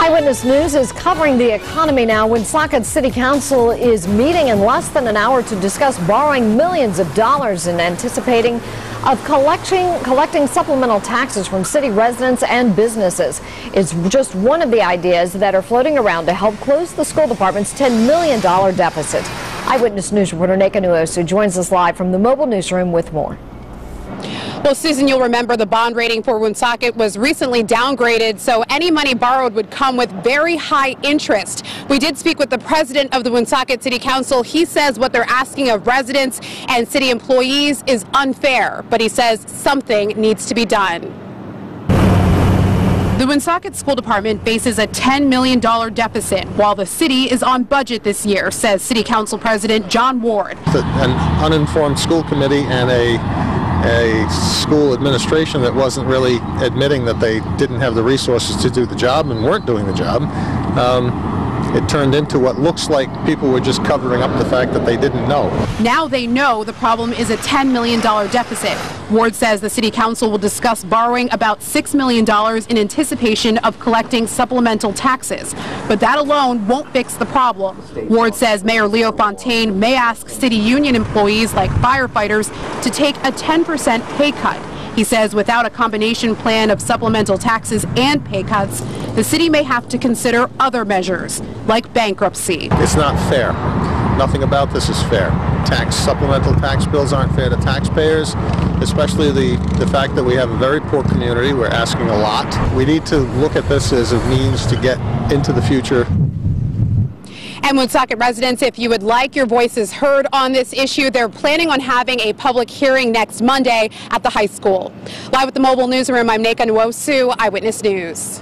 Eyewitness News is covering the economy now. Woonsocket City Council is meeting in less than an hour to discuss borrowing millions of dollars in anticipating of collecting supplemental taxes from city residents and businesses. It's just one of the ideas that are floating around to help close the school department's $10 million deficit. Eyewitness News reporter Neka Nuosu joins us live from the mobile newsroom with more. Well, Susan, you'll remember the bond rating for Woonsocket was recently downgraded, so any money borrowed would come with very high interest. We did speak with the president of the Woonsocket City Council. He says what they're asking of residents and city employees is unfair, but he says something needs to be done. The Woonsocket School Department faces a $10 million deficit, while the city is on budget this year, says City Council President John Ward. An uninformed school committee and a school administration that wasn't really admitting that they didn't have the resources to do the job and weren't doing the job. It turned into what looks like people were just covering up the fact that they didn't know. Now they know the problem is a $10 million deficit. Ward says the City Council will discuss borrowing about $6 million in anticipation of collecting supplemental taxes. But that alone won't fix the problem. Ward says Mayor Leo Fontaine may ask city union employees like firefighters to take a 10% pay cut. He says without a combination plan of supplemental taxes and pay cuts, the city may have to consider other measures, like bankruptcy. It's not fair. Nothing about this is fair. Supplemental tax bills aren't fair to taxpayers, especially the fact that we have a very poor community. We're asking a lot. We need to look at this as a means to get into the future. And Woonsocket residents, if you would like your voices heard on this issue, they're planning on having a public hearing next Monday at the high school. Live at the mobile newsroom, I'm Neka Nuosu, Eyewitness News.